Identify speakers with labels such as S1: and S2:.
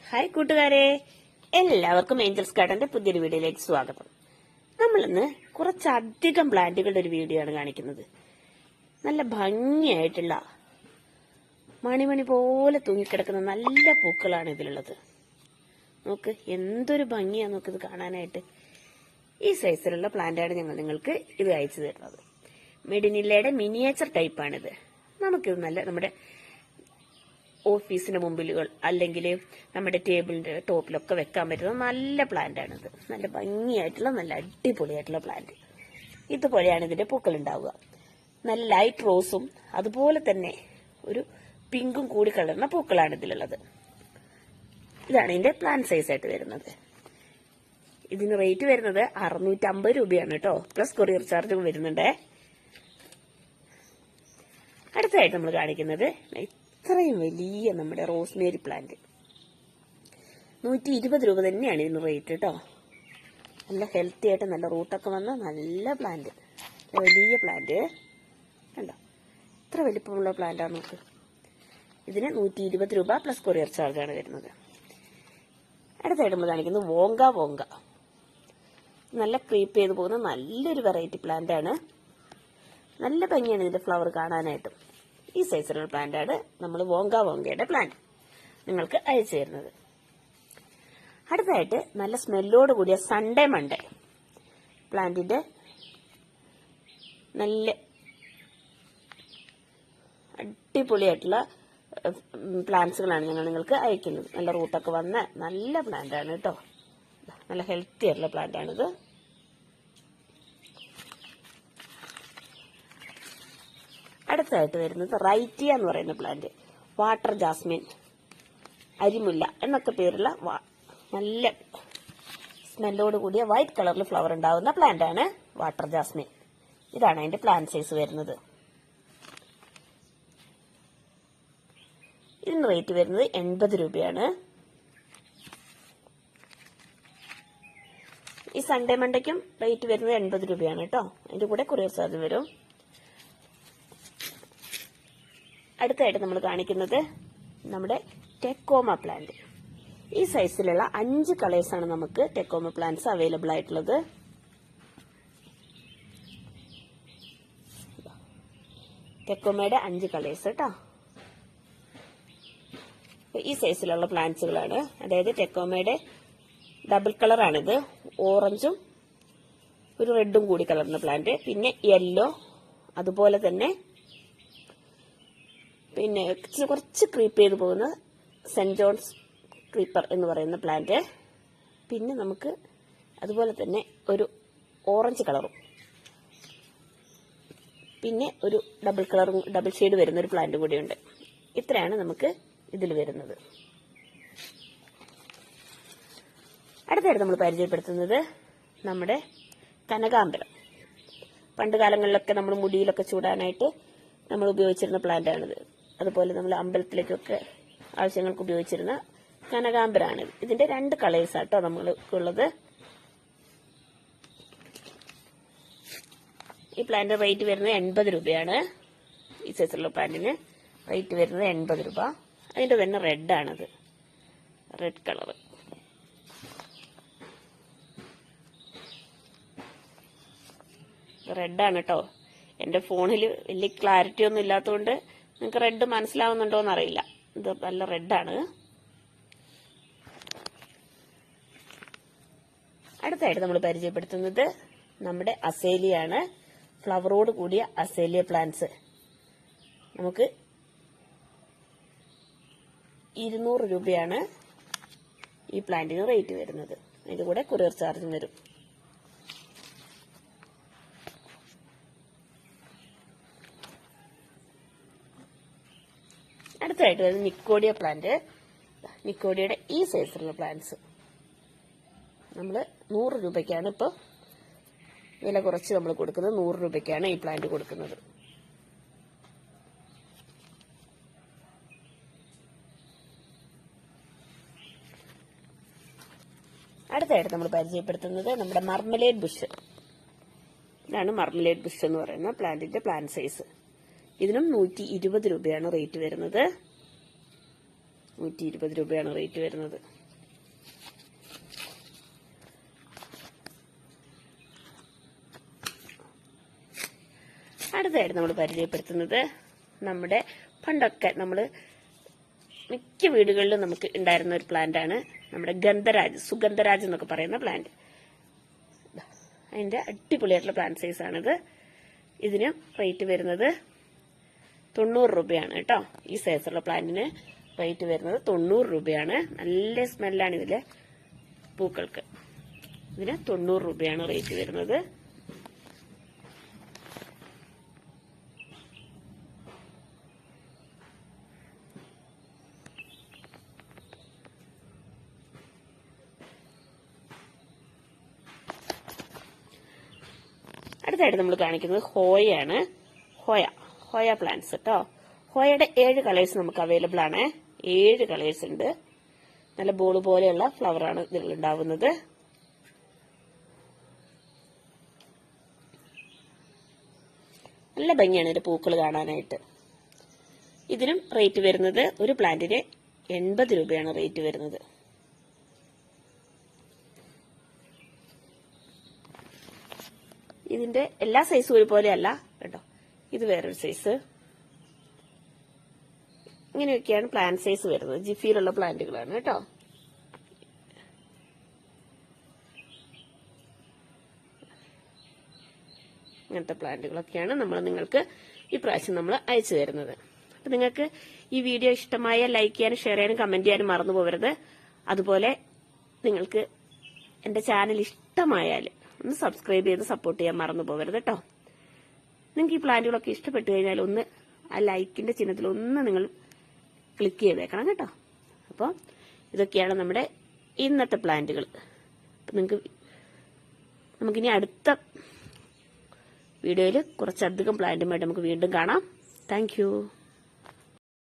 S1: Hi കൂട്ടുകാരെ, എല്ലാവർക്കും Angeles ഗാർഡന്റെ പുതിയൊരു വീഡിയോയിലേക്ക് സ്വാഗതം. നമ്മളിന്ന് കുറച്ചധികം പ്ലാന്റുകളുടെ ഒരു വീഡിയോ ആണ് കാണിക്കുന്നത്. നല്ല ഭംഗിയായിട്ടുള്ള മണിമണി പോലെ തൂങ്ങിക്കിടക്കുന്ന നല്ല പൂക്കളാണ് ഇതിലുള്ളത്. നോക്ക്, എന്തൊരു ഭംഗിയാ നോക്കിത് കാണാനായിട്ട്. ഈ സൈസിലുള്ള പ്ലാന്റാണ് ഞങ്ങൾ നിങ്ങൾക്ക് ഇത് അയച്ചു തരുന്നത്. മെഡിനില്ലയുടെ മിനിയേച്ചർ ടൈപ്പാണിത്. നമുക്കിത് നമ്മുടെ ഓഫീസിന്റെ മുമ്പിലുകൾ അല്ലെങ്കിൽ നമ്മുടെ ടേബിളിന്റെ ടോപ്പിലൊക്കെ വെക്കാൻ പറ്റുന്ന നല്ല പ്ലാന്റ് ആണിത്. നല്ല ഭംഗിയായിട്ടുള്ള നല്ല അടിപൊളിയായിട്ടുള്ള പ്ലാന്റ്. ഇതുപോലെയാണ് ഇതിന്റെ പൂക്കൾ ഉണ്ടാവുക. നല്ല ലൈറ്റ് റോസും അതുപോലെ തന്നെ ഒരു പിങ്കും കൂടി കലർന്ന പൂക്കളാണ് ഇതിലുള്ളത്. ഇതാണ് ഇതിന്റെ പ്ലാന്റ് സൈസ് ആയിട്ട് വരുന്നത്. ഇതിന് റേറ്റ് വരുന്നത് 650 രൂപയാണ് കേട്ടോ. പ്ലസ് കൊറിയർ ചാർജും വരുന്നുണ്ട്. അടുത്തതായിട്ട് നമ്മൾ കാണിക്കുന്നത് ഇത്രയും വലിയ നമ്മുടെ റോസ്മേരി പ്ലാന്റ്. 120 രൂപ തന്നെയാണ് ഇതിന് റേറ്റ് കേട്ടോ. നല്ല ഹെൽത്തി ആയിട്ട് നല്ല റൂട്ടൊക്കെ വന്ന നല്ല പ്ലാന്റ്, വലിയ പ്ലാന്റ് കണ്ടോ. ഇത്ര വലിപ്പമുള്ള പ്ലാന്റാണ് നോക്ക്. ഇതിന് 120 രൂപ പ്ലസ് കൊറിയർ ചാർജാണ് വരുന്നത്. അടുത്തായിട്ട് നമ്മൾ കാണിക്കുന്നത് വോങ്ക. നല്ല ക്രീപ്പ് ചെയ്ത് പോകുന്ന നല്ലൊരു വെറൈറ്റി പ്ലാന്റ് ആണ്. നല്ല ഭംഗിയാണ് ഇതിന്റെ ഫ്ലവർ കാണാനായിട്ടും. ഈ സൈസിലുള്ള പ്ലാന്റാണ് നമ്മൾ വോങ്കയുടെ പ്ലാന്റ് നിങ്ങൾക്ക് അയച്ചു തരുന്നത്. അടുത്തായിട്ട് നല്ല സ്മെല്ലോട് കൂടിയ സൺഡേ മൺഡേ പ്ലാന്റിന്റെ നല്ല അടിപൊളിയായിട്ടുള്ള പ്ലാന്റ്സുകളാണ് ഞങ്ങൾ നിങ്ങൾക്ക് അയക്കുന്നത്. നല്ല റൂട്ടൊക്കെ വന്ന നല്ല പ്ലാന്റ് ആണ് കേട്ടോ. നല്ല ഹെൽത്തി ആയിട്ടുള്ള പ്ലാന്റ് ആണിത്. അടുത്തതായിട്ട് വരുന്നത് റൈറ്റിയ എന്ന് പറയുന്ന പ്ലാന്റ്. വാട്ടർ ജാസ്മിൻ, അരിമുല്ല എന്നൊക്കെ പേരുള്ള നല്ല സ്മെല്ലോട് കൂടിയ വൈറ്റ് കളറിൽ ഫ്ലവർ ഉണ്ടാവുന്ന പ്ലാന്റ് ആണ് വാട്ടർ ജാസ്മിൻ. ഇതാണ് അതിന്റെ പ്ലാന്റ് സൈസ് വരുന്നത്. ഇതിന് റേറ്റ് വരുന്നത് 80 രൂപയാണ്. ഈ സൺഡേ മണ്ടയ്ക്കും റേറ്റ് വരുന്നത് 80 രൂപയാണ് കേട്ടോ. അതിന്റെ കൂടെ കൊറിയർ ചാർജ് വരും. അടുത്തായിട്ട് നമ്മൾ കാണിക്കുന്നത് നമ്മുടെ ടെക്കോമ പ്ലാന്റ്. ഈ സൈസിലുള്ള 5 കളേഴ്സാണ് നമുക്ക് ടെക്കോമ പ്ലാന്റ്സ് അവൈലബിൾ ആയിട്ടുള്ളത്. ടെക്കോമയുടെ 5 കളേഴ്സ് കേട്ടോ. ഈ സൈസിലുള്ള പ്ലാന്റ്സുകളാണ്. അതായത് ടെക്കോമയുടെ ഡബിൾ കളറാണിത്. ഓറഞ്ചും ഒരു റെഡും കൂടി കലർന്ന പ്ലാന്റ്, പിന്നെ യെല്ലോ, അതുപോലെ തന്നെ പിന്നെ കുറച്ച് ക്രീപ്പ് ചെയ്ത് പോകുന്ന സെന്റ് ജോൺസ് ക്രീപ്പർ എന്ന് പറയുന്ന പ്ലാന്റ്, പിന്നെ നമുക്ക് അതുപോലെ തന്നെ ഒരു ഓറഞ്ച് കളറും പിന്നെ ഒരു ഡബിൾ ഷെയ്ഡ് വരുന്ന ഒരു പ്ലാന്റ് കൂടിയുണ്ട്. ഇത്രയാണ് നമുക്ക് ഇതിൽ വരുന്നത്. അടുത്തായിട്ട് നമ്മൾ പരിചയപ്പെടുത്തുന്നത് നമ്മുടെ കനകാംബരം. പണ്ട് കാലങ്ങളിലൊക്കെ നമ്മൾ മുടിയിലൊക്കെ ചൂടാനായിട്ട് നമ്മൾ ഉപയോഗിച്ചിരുന്ന പ്ലാന്റ് ആണിത്. അതുപോലെ നമ്മൾ അമ്പലത്തിലേക്കൊക്കെ ആവശ്യങ്ങൾക്ക് ഉപയോഗിച്ചിരുന്ന കനകാംബരാണ്. ഇതിന്റെ 2 കളേഴ്സ് ആട്ടോ നമ്മൾക്കുള്ളത്. ഈ പ്ലാന്റ് റേറ്റ് വരുന്നത് 80 രൂപയാണ്. ഈ സൈസുള്ള പ്ലാന്റിന് റേറ്റ് വരുന്നത് 80 രൂപ. അതിന്റെ തന്നെ റെഡ് ആണത്, റെഡ് കളർ. റെഡാണ് കേട്ടോ. എന്റെ ഫോണിൽ വലിയ ക്ലാരിറ്റി ഒന്നും ഇല്ലാത്തതുകൊണ്ട് നിങ്ങൾക്ക് റെഡ് മനസ്സിലാവുന്നുണ്ടോ എന്നറിയില്ല. ഇത് നല്ല റെഡാണ്. അടുത്തായിട്ട് നമ്മൾ പരിചയപ്പെടുത്തുന്നത് നമ്മുടെ അസേലിയാണ്. ഫ്ലവറോട് കൂടിയ അസേലിയ പ്ലാന്റ്സ്. നമുക്ക് 200 രൂപയാണ് ഈ പ്ലാന്റിന് റേറ്റ് വരുന്നത്. അതിന്റെ കൂടെ കൊറിയർ ചാർജും വരും. അടുത്തായിട്ട് വരുന്നത് നിക്കോഡിയ പ്ലാന്റ്. നിക്കോഡിയയുടെ ഈ സൈസിലുള്ള പ്ലാന്റ്സ് നമ്മൾ 100 രൂപയ്ക്കാണ് ഇപ്പോൾ വില കുറച്ച് നമ്മൾ കൊടുക്കുന്നത്. 100 രൂപയ്ക്കാണ് ഈ പ്ലാന്റ് കൊടുക്കുന്നത്. അടുത്തായിട്ട് നമ്മൾ പരിചയപ്പെടുത്തുന്നത് നമ്മുടെ മർമലേഡ് ബുഷ്. ഇതാണ് മർമലേഡ് ബുഷ് എന്ന് പറയുന്ന പ്ലാന്റിന്റെ പ്ലാന്റ് സൈസ്. ഇതിനും 120 രൂപയാണ് റേറ്റ് വരുന്നത്. 120 രൂപയാണ് റേറ്റ് വരുന്നത്. അടുത്തതായിട്ട് നമ്മൾ പരിചയപ്പെടുത്തുന്നത് നമ്മുടെ പണ്ടൊക്കെ നമ്മൾ മിക്ക വീടുകളിലും നമുക്ക് ഉണ്ടായിരുന്ന ഒരു പ്ലാന്റ് ആണ് നമ്മുടെ സുഗന്ധരാജ് എന്നൊക്കെ പറയുന്ന പ്ലാന്റ്. അതിന്റെ അടിപൊളിയായിട്ടുള്ള പ്ലാന്റ് സൈസ് ആണിത്. ഇതിന് റേറ്റ് വരുന്നത് 90 രൂപയാണ് കേട്ടോ. ഈ സൈസുള്ള പ്ലാന്റിന് റേറ്റ് വരുന്നത് 90 രൂപയാണ്. നല്ല സ്മെല്ലാണ് ഇതിലെ പൂക്കൾക്ക്. ഇതിന് 90 രൂപയാണ് റേറ്റ് വരുന്നത്. അടുത്തായിട്ട് നമ്മൾ കാണിക്കുന്നത് ഹോയാണ്. ഹോയ പ്ലാന്റ്സ് കേട്ടോ. ഹോയയുടെ 7 കളേഴ്സ് നമുക്ക് അവൈലബിൾ ആണ്. 7 കളേഴ്സ് ഉണ്ട്. നല്ല ബോൾ പോലെയുള്ള ഫ്ലവർ ആണ് ഇതിൽ ഉണ്ടാവുന്നത്. നല്ല ഭംഗിയാണ് ഇതിന്റെ പൂക്കൾ കാണാനായിട്ട്. ഇതിനും റേറ്റ് വരുന്നത് ഒരു പ്ലാന്റിന് 80 രൂപയാണ് റേറ്റ് വരുന്നത്. ഇതിന്റെ എല്ലാ സൈസും ഒരുപോലെയല്ല കേട്ടോ. ഇത് വേറൊരു സൈസ്. ഇങ്ങനെയൊക്കെയാണ് പ്ലാന്റ് സൈസ് വരുന്നത്. ജിഫിയിലുള്ള പ്ലാന്റുകളാണ് കേട്ടോ. ഇങ്ങനത്തെ പ്ലാന്റുകളൊക്കെയാണ് നിങ്ങൾക്ക് ഈ പ്രാവശ്യം നമ്മൾ അയച്ചു തരുന്നത്. അപ്പൊ നിങ്ങൾക്ക് ഈ വീഡിയോ ഇഷ്ടമായ ലൈക്ക് ചെയ്യാനും ഷെയർ ചെയ്യാനും കമന്റ് ചെയ്യാനും മറന്നു പോകരുത്. അതുപോലെ നിങ്ങൾക്ക് എന്റെ ചാനൽ ഇഷ്ടമായാൽ ഒന്ന് സബ്സ്ക്രൈബ് ചെയ്ത് സപ്പോർട്ട് ചെയ്യാൻ മറന്നു പോകരുത് കേട്ടോ. നിങ്ങൾക്ക് ഈ പ്ലാന്റുകളൊക്കെ ഇഷ്ടപ്പെട്ടു കഴിഞ്ഞാൽ ഒന്ന് ആ ലൈക്കിന്റെ ചിഹ്നത്തിൽ ഒന്ന് നിങ്ങൾ ക്ലിക്ക് ചെയ്തേക്കണം കേട്ടോ. അപ്പോൾ ഇതൊക്കെയാണ് നമ്മുടെ ഇന്നത്തെ പ്ലാന്റുകൾ. നമുക്കിനി അടുത്ത വീഡിയോയിൽ കുറച്ചധികം പ്ലാന്റുമായിട്ട് നമുക്ക് വീണ്ടും കാണാം. Thank you.